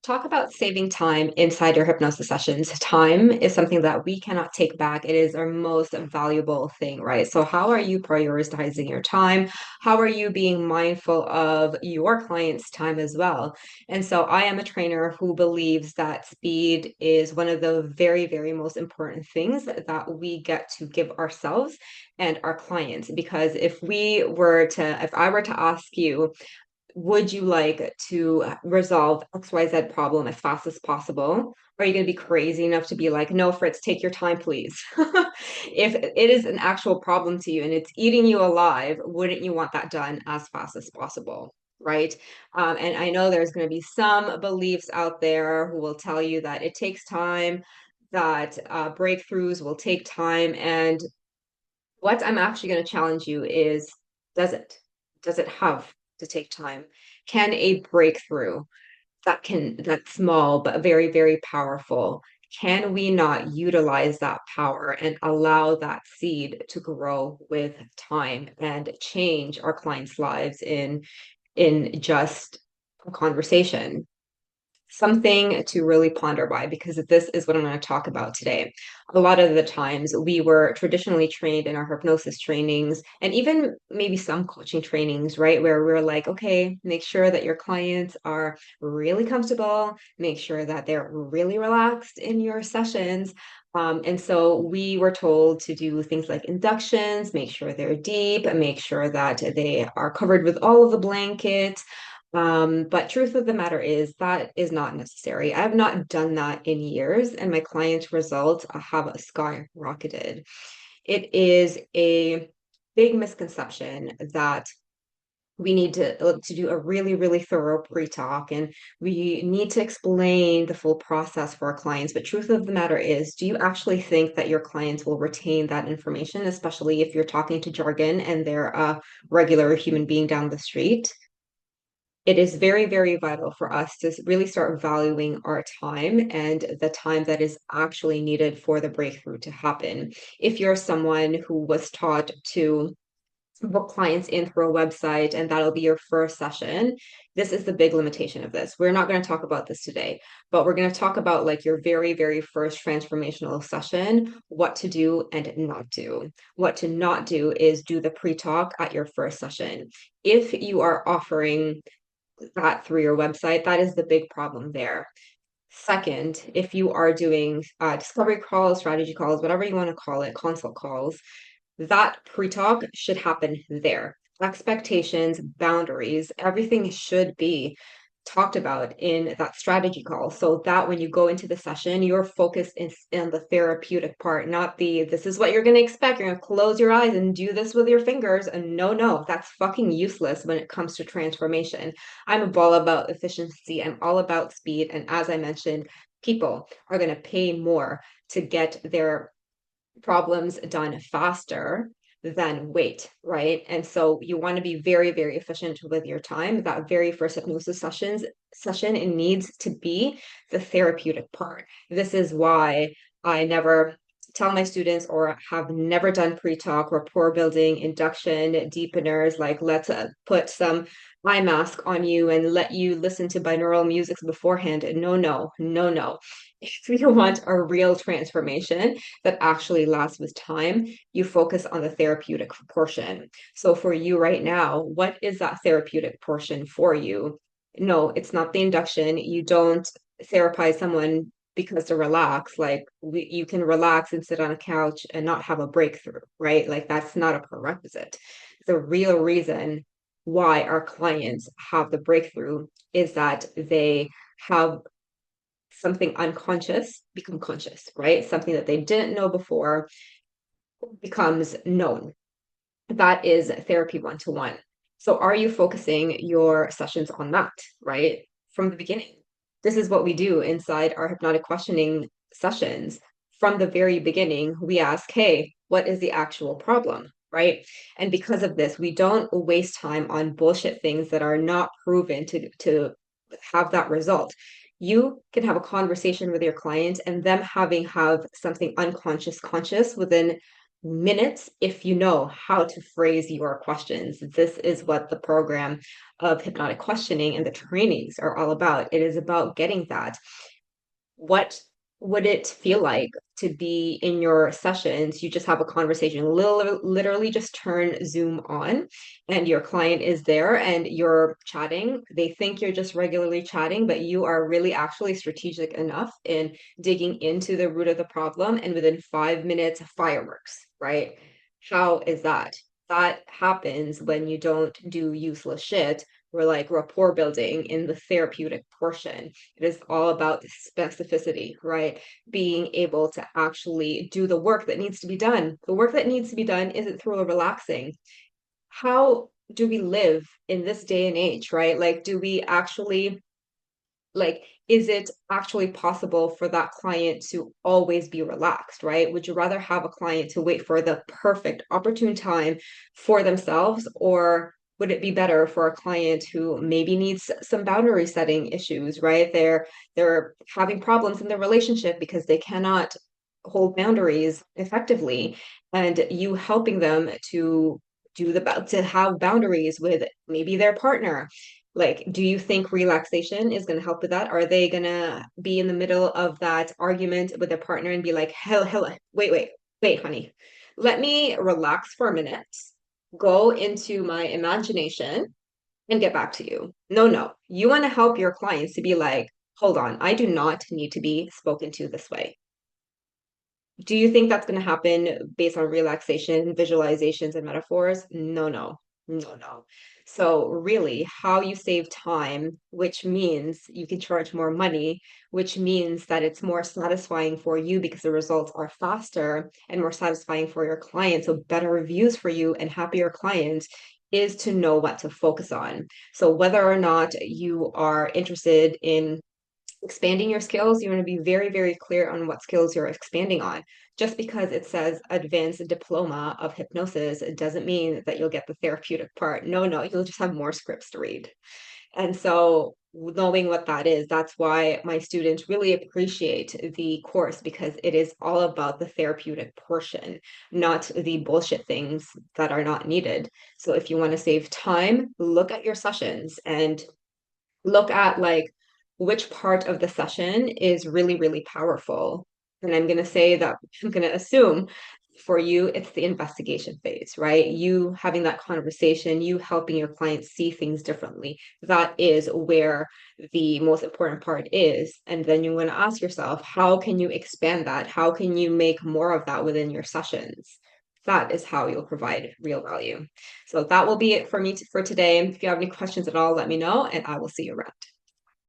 Talk about saving time inside your hypnosis sessions. Time is something that we cannot take back. It is our most valuable thing, right? So, how are you prioritizing your time? How are you being mindful of your clients' time as well? And so, I am a trainer who believes that speed is one of the very, very most important things that we get to give ourselves and our clients. Because if I were to ask you, would you like to resolve XYZ problem as fast as possible? Or are you going to be crazy enough to be like, no, Fritz, take your time, please? If it is an actual problem to you and it's eating you alive, wouldn't you want that done as fast as possible? Right. And I know there's going to be some beliefs out there who will tell you that it takes time, that breakthroughs will take time. And what I'm actually going to challenge you is, does it? Does it have to take time? Can a breakthrough that's small but very, very powerful, can we not utilize that power and allow that seed to grow with time and change our clients' lives in just a conversation? Something to really ponder by, because this is what I'm going to talk about today. A lot of the times we were traditionally trained in our hypnosis trainings and even maybe some coaching trainings, right? Where we're like, okay, make sure that your clients are really comfortable, make sure that they're really relaxed in your sessions. And so we were told to do things like inductions, make sure they're deep, and make sure that they are covered with all of the blankets. But truth of the matter is that is not necessary. I have not done that in years, and my clients' results have skyrocketed. It is a big misconception that we need to do a really, really thorough pre-talk, and we need to explain the full process for our clients. But truth of the matter is, do you actually think that your clients will retain that information, especially if you're talking to jargon and they're a regular human being down the street? It is very, very vital for us to really start valuing our time and the time that is actually needed for the breakthrough to happen. If you're someone who was taught to book clients in through a website and that'll be your first session, this is the big limitation of this. We're not going to talk about this today, but we're going to talk about like your very, very first transformational session, what to do and not do. What to not do is do the pre-talk at your first session. If you are offering that through your website, that is the big problem there. Second, if you are doing discovery calls, strategy calls, whatever you want to call it, consult calls, that pre-talk should happen there. Expectations, boundaries, everything should be talked about in that strategy call so that when you go into the session, you're focused in the therapeutic part, not the this is what you're going to expect. You're going to close your eyes and do this with your fingers. And no, no, that's fucking useless when it comes to transformation. I'm all about efficiency. I'm all about speed. And as I mentioned, people are going to pay more to get their problems done faster than wait, right? And so you want to be very, very efficient with your time. That very first hypnosis session, it needs to be the therapeutic part. This is why I never tell my students or have never done pre-talk, rapport building, induction, deepeners, like let's put some eye mask on you and let you listen to binaural music beforehand. No, no, no, no. If you want a real transformation that actually lasts with time, you focus on the therapeutic portion. So for you right now, what is that therapeutic portion for you? No, it's not the induction. You don't therapize someone because to relax. Like you can relax and sit on a couch and not have a breakthrough, right? Like that's not a prerequisite. The real reason why our clients have the breakthrough is that they have something unconscious become conscious, right? Something that they didn't know before becomes known. That is therapy one to one. So, are you focusing your sessions on that, right? From the beginning? This is what we do inside our hypnotic questioning sessions. From the very beginning, we ask, hey, what is the actual problem? Right. And because of this, we don't waste time on bullshit things that are not proven to have that result. You can have a conversation with your client and them having have something unconscious conscious within minutes if you know how to phrase your questions. This is what the program of hypnotic questioning and the trainings are all about. It is about getting that. What would it feel like to be in your sessions? You just have a conversation, literally just turn Zoom on and your client is there and you're chatting. They think you're just regularly chatting, but you are really actually strategic enough in digging into the root of the problem. And within 5 minutes, fireworks, right? How is that? That happens when you don't do useless shit. We're like rapport building in the therapeutic portion. It is all about specificity, right? Being able to actually do the work that needs to be done. The work that needs to be done isn't through relaxing. How do we live in this day and age, right? Like, do we actually like, is it actually possible for that client to always be relaxed, right? Would you rather have a client to wait for the perfect opportune time for themselves, or would it be better for a client who maybe needs some boundary setting issues, right? They're having problems in their relationship because they cannot hold boundaries effectively, and you helping them to to have boundaries with maybe their partner. Like, do you think relaxation is going to help with that? Are they going to be in the middle of that argument with their partner and be like, hell, wait, honey, let me relax for a minute, go into my imagination and get back to you? No, no. You want to help your clients to be like, hold on, I do not need to be spoken to this way. Do you think that's going to happen based on relaxation, visualizations, and metaphors? No, no, no, no. So, really, how you save time, which means you can charge more money, which means that it's more satisfying for you because the results are faster and more satisfying for your clients. So, better reviews for you and happier clients is to know what to focus on. So, whether or not you are interested in expanding your skills, you want to be very, very clear on what skills you're expanding on. Just because it says advanced diploma of hypnosis, it doesn't mean that you'll get the therapeutic part. No, no, you'll just have more scripts to read. And so, knowing what that is, that's why my students really appreciate the course because it is all about the therapeutic portion, not the bullshit things that are not needed. So, if you want to save time, look at your sessions and look at like which part of the session is really, really powerful. And I'm going to say that I'm going to assume for you, it's the investigation phase, right? You having that conversation, you helping your clients see things differently. That is where the most important part is. And then you want to ask yourself, how can you expand that? How can you make more of that within your sessions? That is how you'll provide real value. So that will be it for me for today. If you have any questions at all, let me know and I will see you around.